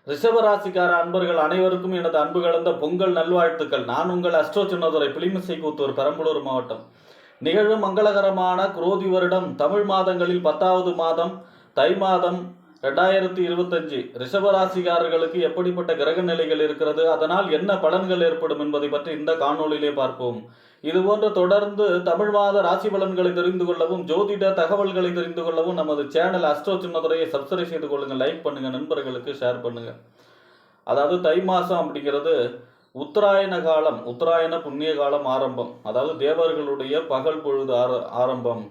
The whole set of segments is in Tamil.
ரிஷபராசிக்கார அன்பர்கள் அனைவருக்கும் எனது அன்பு கலந்த பொங்கல் நல்வாழ்த்துக்கள். நான் உங்கள் அஸ்ட்ரோ சின்னதுரை, பிளிமிசை கூத்தூர், பெரம்பலூர் மாவட்டம். நிகழும் மங்களகரமான குரோதி வருடம் தமிழ் மாதங்களில் 10வது மாதம் தை மாதம் 2025 ரிஷபராசிக்காரர்களுக்கு எப்படிப்பட்ட கிரக நிலைகள் இருக்கிறது, அதனால் என்ன பலன்கள் ஏற்படும் என்பதை பற்றி இந்த காணொளியிலே பார்ப்போம். இதுபோன்று தொடர்ந்து தமிழ் மாத ராசி பலன்களை தெரிந்து கொள்ளவும், ஜோதிட தகவல்களை தெரிந்து கொள்ளவும் நமது சேனல் அஸ்ட்ரோ சின்னதுரையை சப்ஸ்கிரைப் செய்து கொள்ளுங்கள், லைக் பண்ணுங்க, நண்பர்களுக்கு ஷேர் பண்ணுங்க. அதாவது தை மாதம் அப்படிங்கிறது உத்தராயண காலம், உத்தராயண புண்ணிய காலம் ஆரம்பம். அதாவது தேவர்களுடைய பகல் பொழுது ஆரம்பம்.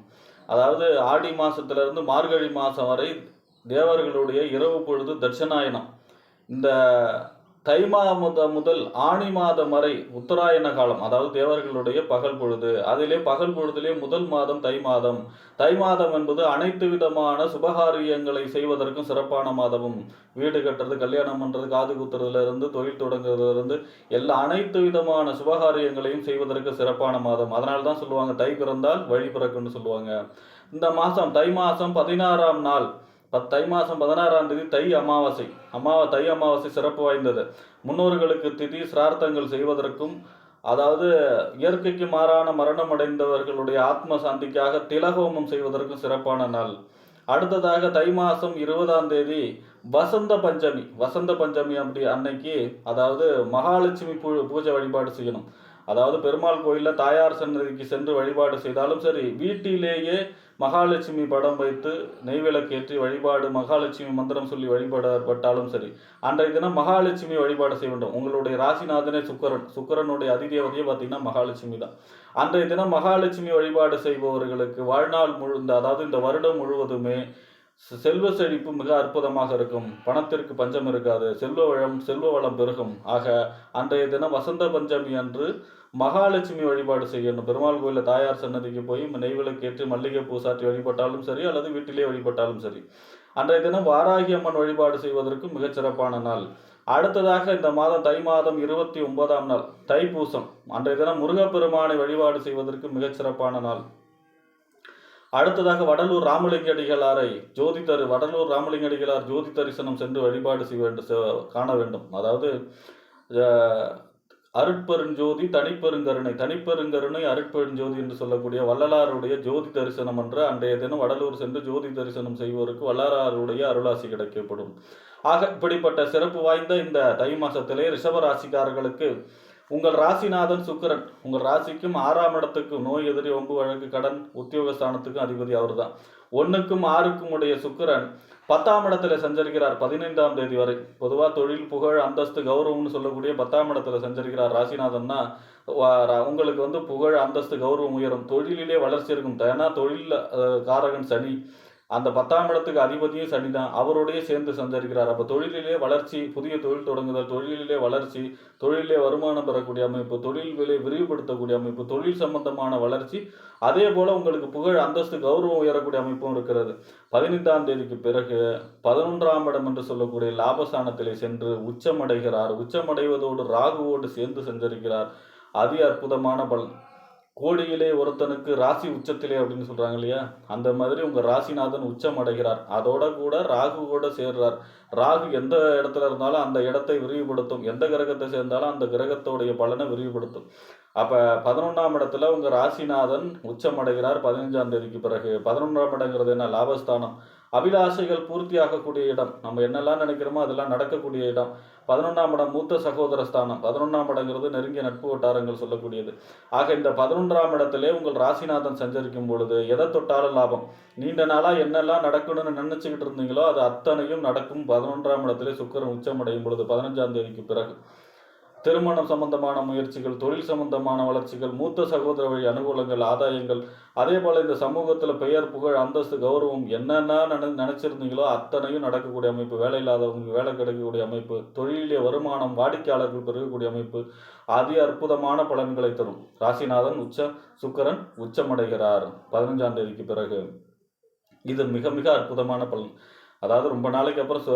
அதாவது ஆடி மாதத்திலிருந்து மார்கழி மாதம் வரை தேவர்களுடைய இரவு பொழுது தட்சணாயனம். இந்த தை மாதம் முதல் ஆணி மாதம் வரை உத்தராயண காலம், அதாவது தேவர்களுடைய பகல் பொழுது. அதிலே பகல் பொழுதிலே முதல் மாதம் தை மாதம். தை மாதம் என்பது அனைத்து விதமான சுபகாரியங்களை செய்வதற்கும் சிறப்பான மாதமும். வீடு கட்டுறது, கல்யாணம் பண்ணுறது, காது குத்துறதுல இருந்து தொழில் தொடங்குறதுல இருந்து அனைத்து விதமான சுபகாரியங்களையும் செய்வதற்கு சிறப்பான மாதம். அதனால தான் சொல்லுவாங்க தை பிறந்தால் வழி பிறக்குன்னு சொல்லுவாங்க. இந்த மாதம் தை மாதம் 16ஆம் நாள், தை மாதம் 16ஆம் தேதி தை அமாவாசை. தை அமாவாசை சிறப்பு வாய்ந்தது. முன்னோர்களுக்கு திதி சிரார்த்தங்கள் செய்வதற்கும், அதாவது இயற்கைக்கு மாறான மரணம் அடைந்தவர்களுடைய ஆத்ம சாந்திக்காக திலகோமம் செய்வதற்கும் சிறப்பான நாள். அடுத்ததாக தை மாதம் 20ஆம் தேதி வசந்த பஞ்சமி. வசந்த பஞ்சமி அப்படி அன்னைக்கு, அதாவது மகாலட்சுமி பூஜை வழிபாடு செய்யணும். அதாவது பெருமாள் கோயிலில் தாயார் சன்னதிக்கு சென்று வழிபாடு செய்தாலும் சரி, வீட்டிலேயே மகாலட்சுமி படம் வைத்து நெய்விளக்கேற்றி வழிபாடு, மகாலட்சுமி மந்திரம் சொல்லி வழிபடப்பட்டாலும் சரி, அன்றைய தினம் மகாலட்சுமி வழிபாடு செய்ய வேண்டும். உங்களுடைய ராசிநாதனே சுக்கரனுடைய அதிதேவதையே பார்த்தீங்கன்னா மகாலட்சுமி தான். அன்றைய தினம் மகாலட்சுமி வழிபாடு செய்பவர்களுக்கு வாழ்நாள் அதாவது இந்த வருடம் முழுவதுமே செல்வ செழிப்பு மிக அற்புதமாக இருக்கும். பணத்திற்கு பஞ்சம் இருக்காது. செல்வ வளம் பெருகும். ஆக அன்றைய தினம் வசந்த பஞ்சமி அன்று மகாலட்சுமி வழிபாடு செய்யணும். பெருமாள் கோயிலில் தாயார் சன்னதிக்கு போய் நெய்விளக்கேற்றி மல்லிகை பூ சாற்றி வழிபட்டாலும் சரி, அல்லது வீட்டிலே வழிபட்டாலும் சரி. அன்றைய தினம் வாராகி அம்மன் வழிபாடு செய்வதற்கு மிகச்சிறப்பான நாள். அடுத்ததாக இந்த மாதம் தை மாதம் 29ஆம் நாள் தைப்பூசம். அன்றைய தினம் முருகப்பெருமானை வழிபாடு செய்வதற்கு மிகச்சிறப்பான நாள். அடுத்ததாக வடலூர் ராமலிங்கடிகளாரை வடலூர் ராமலிங்கடிகளார் ஜோதி தரிசனம் சென்று வழிபாடு காண வேண்டும். அதாவது அருட்பெருஞ்சோதி தனிப்பெருங்கருணை அருட்பெருஞ்சோதி என்று சொல்லக்கூடிய வள்ளலாருடைய ஜோதி தரிசனம் என்று அன்றைய தினம் வடலூர் சென்று ஜோதி தரிசனம் செய்வோருக்கு வள்ளலாருடைய அருளாசி கிடைக்கப்படும். ஆக இப்படிப்பட்ட சிறப்பு வாய்ந்த இந்த தை மாசத்திலே ரிஷபராசிக்காரர்களுக்கு உங்கள் ராசிநாதன் சுக்கிரன், உங்கள் ராசிக்கும் 6ஆம் இடத்துக்கும் நோய் எதிரி வம்பு வழக்கு கடன் உத்தியோகஸ்தானத்துக்கும் அதிபதி அவர் தான். 1க்கும் 6க்கும் உடைய சுக்கிரன் 10ஆம் இடத்துல சஞ்சரிக்கிறார் 15ஆம் தேதி வரை. பொதுவாக தொழில் புகழ் அந்தஸ்து கௌரவம்னு சொல்லக்கூடிய 10ஆம் இடத்துல சஞ்சரிக்கிறார் ராசிநாதன்னா உங்களுக்கு புகழ் அந்தஸ்து கௌரவம் உயரும், தொழிலிலே வளர்ச்சி இருக்கும். ஏன்னா தொழில் காரகன் சனி, அந்த 10ஆம் இடத்துக்கு அதிபதியும் சனி தான், அவருடைய சேர்ந்து சஞ்சரிக்கிறார். அப்போ தொழிலிலே வளர்ச்சி, புதிய தொழில் தொடங்குதல், தொழிலிலே வளர்ச்சி, தொழிலே வருமானம் பெறக்கூடிய அமைப்பு, தொழில் விலை விரிவுபடுத்தக்கூடிய அமைப்பு, தொழில் சம்பந்தமான வளர்ச்சி, அதே போல உங்களுக்கு புகழ் அந்தஸ்து கௌரவம் உயரக்கூடிய அமைப்பும் இருக்கிறது. 15ஆம் தேதிக்கு பிறகு 11ஆம் இடம் என்று சொல்லக்கூடிய லாபஸ்தானத்திலே சென்று உச்சமடைகிறார். உச்சமடைவதோடு ராகுவோடு சேர்ந்து சஞ்சரிக்கிறார். அதி அற்புதமான பலன். கோடியிலே ஒருத்தனுக்கு ராசி உச்சத்திலே அப்படின்னு சொல்றாங்க இல்லையா, அந்த மாதிரி உங்க ராசிநாதன் உச்சம் அடைகிறார். அதோட கூட ராகு கூட சேர்றார். ராகு எந்த இடத்துல இருந்தாலும் அந்த இடத்தை விரிவுபடுத்தும். எந்த கிரகத்தை சேர்ந்தாலும் அந்த கிரகத்தோடைய பலனை விரிவுபடுத்தும். அப்ப 11ஆம் இடத்துல உங்க ராசிநாதன் உச்சம் அடைகிறார் 15ஆம் தேதிக்கு பிறகு. 11ஆம் இடங்கிறது என்ன? லாபஸ்தானம். அபிலாஷைகள் பூர்த்தியாகக்கூடிய இடம். நம்ம என்னெல்லாம் நினைக்கிறோமோ அதெல்லாம் நடக்கக்கூடிய இடம். 11ஆம் இடம் மூத்த சகோதர ஸ்தானம். 11ஆம் இடங்கிறது நெருங்கிய நட்பு வட்டாரங்கள் சொல்லக்கூடியது. ஆக இந்த 11ஆம் இடத்திலே உங்கள் ராசிநாதன் சஞ்சரிக்கும் பொழுது எதை தொட்டாலும் லாபம். நீண்ட நாளாக என்னெல்லாம் நடக்கணும்னு நினைச்சுக்கிட்டு இருந்தீங்களோ அது அத்தனையும் நடக்கும். 11ஆம் இடத்திலே சுக்கிரன் உச்சமடையும் பொழுது 15ஆம் தேதிக்கு பிறகு திருமணம் சம்பந்தமான முயற்சிகள், தொழில் சம்பந்தமான வளர்ச்சிகள், மூத்த சகோதர வழி அனுகூலங்கள், ஆதாயங்கள், அதே போல இந்த சமூகத்தில் பெயர் புகழ் அந்தஸ்து கௌரவம் என்னென்ன நினைச்சிருந்தீங்களோ அத்தனையும் நடக்கக்கூடிய அமைப்பு. வேலை இல்லாதவங்களுக்கு வேலை கிடைக்கக்கூடிய அமைப்பு, தொழிலே வருமானம், வாடிக்கையாளர்கள் பெருகக்கூடிய அமைப்பு, அதி அற்புதமான பலன்களை தரும். ராசிநாதன் சுக்கிரன் உச்சமடைகிறார் 15ஆம் தேதிக்கு பிறகு. இது மிக மிக அற்புதமான பலன். அதாவது ரொம்ப நாளைக்கு அப்புறம்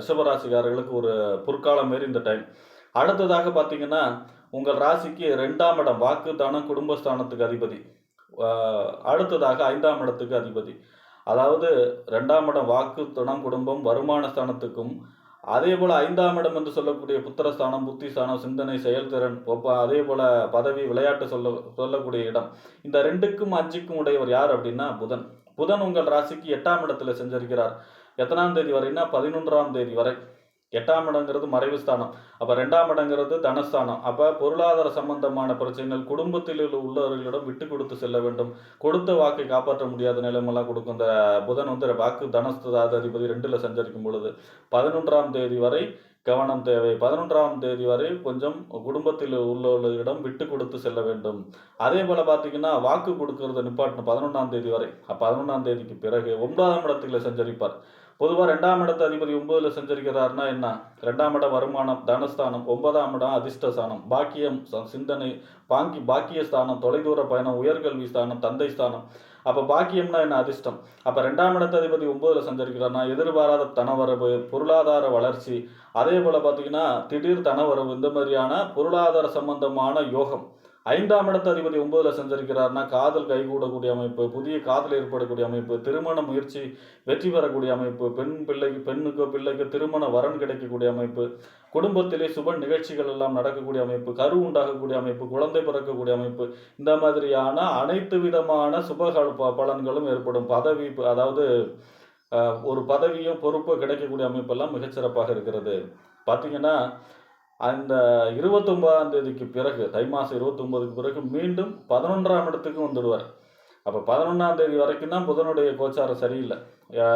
ரிஷபராசிக்காரர்களுக்கு ஒரு பொற்காலம் மாரி இந்த டைம். அடுத்ததாக பார்த்தீங்கன்னா உங்கள் ராசிக்கு 2ஆம் இடம் வாக்கு தானம் குடும்பஸ்தானத்துக்கு அதிபதி. அடுத்ததாக 5ஆம் இடத்துக்கு அதிபதி. அதாவது 2ஆம் இடம் வாக்கு தனம் குடும்பம் வருமான ஸ்தானத்துக்கும், அதே போல 5ஆம் இடம் என்று சொல்லக்கூடிய புத்திரஸ்தானம், புத்திஸ்தானம், சிந்தனை, செயல்திறன், அதே போல பதவி, விளையாட்டு சொல்லக்கூடிய இடம். இந்த 2க்கும் 5க்கும் உடையவர் யார் அப்படின்னா புதன். புதன் உங்கள் ராசிக்கு 8ஆம் இடத்துல செஞ்சிருக்கிறார். எத்தனாம் தேதி வரைன்னா 11ஆம் தேதி வரை. 8ஆம் இடங்கிறது மறைவு ஸ்தானம். அப்ப 2ஆம் இடங்கிறது தனஸ்தானம். அப்ப பொருளாதார சம்பந்தமான பிரச்சனைகள், குடும்பத்தில் உள்ளவர்களிடம் விட்டு கொடுத்து செல்ல வேண்டும். கொடுத்த வாக்கை காப்பாற்ற முடியாத நிலைமெல்லாம் கொடுக்கும். இந்த புதன் வாக்கு தனஸ்தானாதிபதி 2ல சஞ்சரிக்கும் பொழுது 11ஆம் தேதி வரை கவனம் தேவை. 11ஆம் தேதி வரை கொஞ்சம் குடும்பத்தில் உள்ளவர்களிடம் விட்டு கொடுத்து செல்ல வேண்டும். அதே போல பார்த்தீங்கன்னா வாக்கு கொடுக்கறத நிப்பாட்டணும் 11ஆம் தேதி வரை. 11ஆம் தேதிக்கு பிறகு 9ஆம் இடத்துல சஞ்சரிப்பார். பொதுவாக 2ஆம் இடத்து அதிபதி 9ல் சஞ்சரிக்கிறார்னா என்ன? 2ஆம் இடம் வருமானம், தனஸ்தானம். 9ஆம் இடம் அதிர்ஷ்டஸ்தானம், பாக்கியம், சிந்தனை, பாக்கிய ஸ்தானம், தொலைதூர பயணம், உயர்கல்வி ஸ்தானம், தந்தை ஸ்தானம். அப்போ பாக்கியம்னா என்ன? அதிர்ஷ்டம். அப்போ 2ஆம் இடத்து அதிபதி 9ல் சஞ்சரிக்கிறார்னா எதிர்பாராத தனவரவு, பொருளாதார வளர்ச்சி, அதே போல் பார்த்தீங்கன்னா திடீர் தனவரவு, இந்த மாதிரியான பொருளாதார சம்பந்தமான யோகம். 5ஆம் இடத்து அதிபதி 9ல் சஞ்சரிக்கிறார்னா காதல் கைகூடக்கூடிய அமைப்பு, புதிய காதல் ஏற்படக்கூடிய அமைப்பு, திருமண முயற்சி வெற்றி பெறக்கூடிய அமைப்பு, பெண்ணுக்கோ பிள்ளைக்கோ திருமண வரன் கிடைக்கக்கூடிய அமைப்பு, குடும்பத்திலே சுப நிகழ்ச்சிகள் எல்லாம் நடக்கக்கூடிய அமைப்பு, கரு உண்டாகக்கூடிய அமைப்பு, குழந்தை பிறக்கக்கூடிய அமைப்பு, இந்த மாதிரியான அனைத்து விதமான சுப பலன்களும் ஏற்படும். பதவி, அதாவது ஒரு பதவியோ பொறுப்போ கிடைக்கக்கூடிய அமைப்பெல்லாம் மிகச்சிறப்பாக இருக்கிறது. பார்த்தீங்கன்னா அந்த 29ஆம் தேதிக்கு பிறகு, தை மாதம் 29க்கு பிறகு மீண்டும் 11ஆம் இடத்துக்கு வந்துடுவார். அப்போ 11ஆம் தேதி வரைக்கும் தான் புதனுடைய கோச்சாரம் சரியில்லை.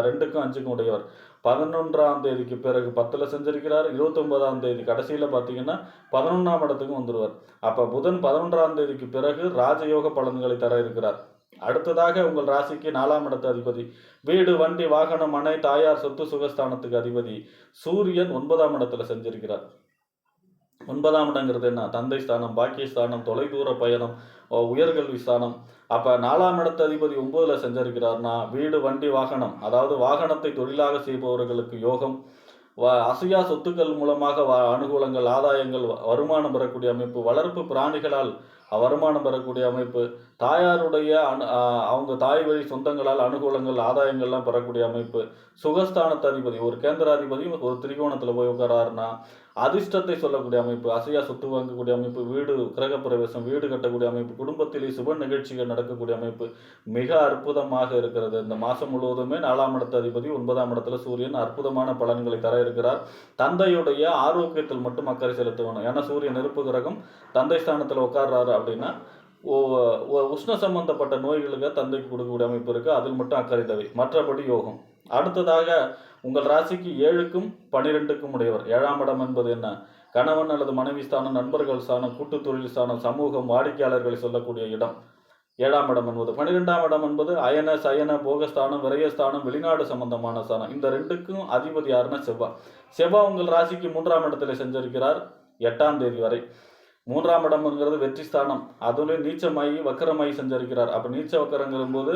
2க்கும் 5க்கும் உடையவர். 11ஆம் தேதிக்கு பிறகு 10ல் செஞ்சிருக்கிறார். 29ஆம் தேதி கடைசியில் பார்த்தீங்கன்னா 11ஆம் இடத்துக்கும் வந்துடுவார். அப்போ புதன் 11ஆம் தேதிக்கு பிறகு ராஜயோக பலன்களை தர இருக்கிறார். அடுத்ததாக உங்கள் ராசிக்கு 4ஆம் இடத்து அதிபதி, வீடு, வண்டி, வாகனம், மனை, தாயார் சொத்து சுகஸ்தானத்துக்கு அதிபதி சூரியன் 9ஆம் இடத்துல செஞ்சிருக்கிறார். 9ஆம் இடங்கிறது என்ன? தந்தை ஸ்தானம், பாக்கியஸ்தானம், தொலைதூர பயணம், உயர்கல்வி ஸ்தானம். அப்போ 4ஆம் இடத்து அதிபதி 9ல் செஞ்சிருக்கிறார்னா வீடு, வண்டி, வாகனம், அதாவது வாகனத்தை தொழிலாக செய்பவர்களுக்கு யோகம், அசையா சொத்துக்கள் மூலமாக அனுகூலங்கள், ஆதாயங்கள், வருமானம் பெறக்கூடிய அமைப்பு, வளர்ப்பு பிராணிகளால் வருமானம் பெறக்கூடிய அமைப்பு, தாயாருடைய அவங்க தாய் வழி சொந்தங்களால் அனுகூலங்கள், ஆதாயங்கள்லாம் பெறக்கூடிய அமைப்பு, சுகஸ்தானத்து அதிபதி ஒரு கேந்திராதிபதி ஒரு திரிகோணத்தில் போய் உட்காராருன்னா அதிர்ஷ்டத்தை சொல்லக்கூடிய அமைப்பு, அசையா சொத்து வாங்கக்கூடிய அமைப்பு, வீடு கிரகப்பிரவேசம், வீடு கட்டக்கூடிய அமைப்பு, குடும்பத்திலே சுப நிகழ்ச்சிகள் நடக்கக்கூடிய அமைப்பு மிக அற்புதமாக இருக்கிறது. இந்த மாதம் முழுவதுமே 4ஆம் இடத்து அதிபதி 9ஆம் இடத்துல சூரியன் அற்புதமான பலன்களை தர இருக்கிறார். தந்தையுடைய ஆரோக்கியத்தில் மட்டும் அக்கறை செலுத்த வேணும். ஏன்னா சூரியன் நெருப்பு கிரகம், தந்தை ஸ்தானத்தில் உட்கார்றாரு அப்படின்னா உஷ்ண சம்பந்தப்பட்ட நோய்களுக்கு தந்தைக்கு கொடுக்கக்கூடிய அமைப்பு இருக்குது. அதில் மட்டும் அக்கறை தேவை. மற்றபடி யோகம். அடுத்ததாக உங்கள் ராசிக்கு 7க்கும் 12க்கும் உடையவர். 7ஆம் இடம் என்பது என்ன? கணவன் அல்லது மனைவி ஸ்தானம், நண்பர்கள் ஸ்தானம், கூட்டு தொழில் ஸ்தானம், சமூகம், வாடிக்கையாளர்களை சொல்லக்கூடிய இடம் 7ஆம் இடம் என்பது. 12ஆம் இடம் என்பது அயன, சயன, போகஸ்தானம், விரயஸ்தானம், வெளிநாடு சம்பந்தமான ஸ்தானம். இந்த 2க்கும் அதிபதி யாருன்னா செவ்வாய். செவ்வாய் உங்கள் ராசிக்கு 3ஆம் இடத்துல செஞ்சிருக்கிறார் 8ஆம் தேதி வரை. 3ஆம் இடம்ங்கிறது வெற்றி ஸ்தானம். அதுலேயும் நீச்சமாகி வக்கரமாகி செஞ்சிருக்கிறார். அப்போ நீச்ச வக்கரங்கிற போது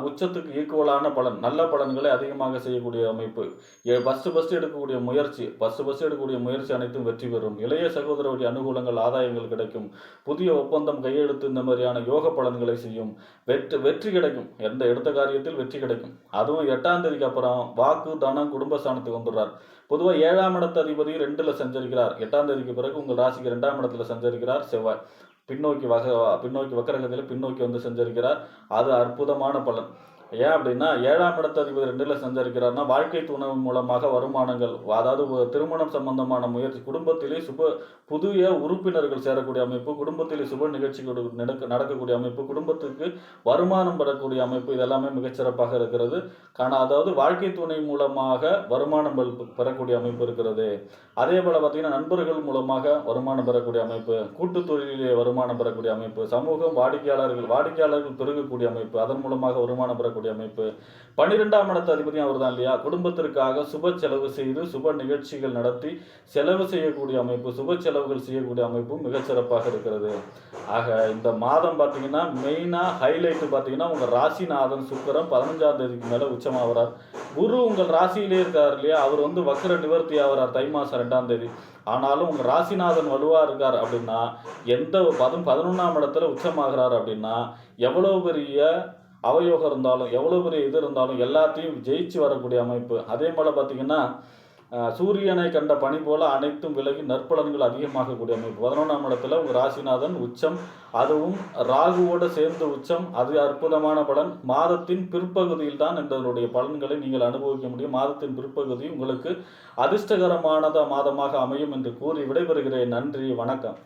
உச்சத்துக்கு ஈக்குவலான பலன், நல்ல பலன்களை அதிகமாக செய்யக்கூடிய அமைப்பு. ஃபஸ்ட்டு எடுக்கக்கூடிய முயற்சி அனைத்தும் வெற்றி பெறும். இளைய சகோதரருடைய அனுகூலங்கள், ஆதாயங்கள் கிடைக்கும். புதிய ஒப்பந்தம் கையெழுத்து, இந்த மாதிரியான யோக பலன்களை செய்யும். வெற்றி கிடைக்கும். எந்த எடுத்த காரியத்தில் வெற்றி கிடைக்கும். அதுவும் 8ஆம் தேதிக்கு அப்புறம் வாக்கு, தனம், குடும்பஸ்தானத்துக்கு வந்துடுறார். பொதுவாக 7ஆம் இடத்து அதிபதி 2ல் சஞ்சரிக்கிறார். 8ஆம் தேதிக்கு பிறகு உங்கள் ராசிக்கு 2ஆம் இடத்துல சஞ்சரிக்கிறார் செவ்வாய். பின்னோக்கி வக்கரகத்தில் பின்னோக்கி வந்து சஞ்சரிக்கிறார். அது அற்புதமான பலன். ஏன் அப்படின்னா 7ஆம் இடத்து அதிபதி 2ல் சஞ்சரிக்கிறார்னா வாழ்க்கை துணை மூலமாக வருமானங்கள், அதாவது திருமணம் சம்பந்தமான முயற்சி, குடும்பத்திலே புதிய உறுப்பினர்கள் சேரக்கூடிய அமைப்பு, குடும்பத்திலே சுப நிகழ்ச்சிகள் நடக்கக்கூடிய அமைப்பு, குடும்பத்துக்கு வருமானம் பெறக்கூடிய அமைப்பு, இதெல்லாமே மிகச்சிறப்பாக இருக்கிறது. அதாவது வாழ்க்கை துணை மூலமாக வருமானம் பெறக்கூடிய அமைப்பு இருக்கிறது. அதே போல் பார்த்தீங்கன்னா நண்பர்கள் மூலமாக வருமானம் பெறக்கூடிய அமைப்பு, கூட்டு தொழிலே வருமானம் பெறக்கூடிய அமைப்பு, சமூகம், வாடிக்கையாளர்கள் பெருகக்கூடிய அமைப்பு, அதன் மூலமாக வருமானம் பெறக்கூடிய அமைப்பு. 12ஆம் இடத்து அதிபதி அவர் தான் இல்லையா? குடும்பத்திற்காக சுப செலவு செய்து சுப நிகழ்ச்சிகள் நடத்தி செலவு செய்யக்கூடிய அமைப்பு, சுப செலவுகள் செய்யக்கூடிய அமைப்பும் மிகச்சிறப்பாக இருக்கிறது. ஆக இந்த மாதம் பார்த்தீங்கன்னா மெயினாக ஹைலைட்டு பார்த்தீங்கன்னா உங்கள் ராசிநாதன் சுக்கிரன் 15ஆம் தேதிக்கு மேலே உச்சமாகிறார். குரு உங்கள் ராசியிலே இருக்கார் இல்லையா? அவர் வக்கர நிவர்த்தி ஆகிறார் தை மாதம் 2ஆம் தேதி. ஆனாலும் உங்கள் ராசிநாதன் வலுவாக இருக்கார் அப்படின்னா, 11ஆம் இடத்துல உச்சமாகிறார் அப்படின்னா எவ்வளோ பெரிய அவயோகம் இருந்தாலும், எவ்வளோ பெரிய இது இருந்தாலும் எல்லாத்தையும் ஜெயிச்சு வரக்கூடிய அமைப்பு. அதே போல் பார்த்தீங்கன்னா சூரியனை கண்ட பனி போல அனைத்தும் விலகி நற்பலன்கள் அதிகமாகக்கூடிய அமைப்பு. 11ஆம் இடத்துல உங்கள் ராசிநாதன் உச்சம், அதுவும் ராகுவோடு சேர்ந்து உச்சம். அது அற்புதமான பலன். மாதத்தின் பிற்பகுதியில் தான் இதனுடைய பலன்களை நீங்கள் அனுபவிக்க முடியும். மாதத்தின் பிற்பகுதி உங்களுக்கு அதிர்ஷ்டகரமான மாதமாக அமையும் என்று கூறி விடைபெறுகிறேன். நன்றி, வணக்கம்.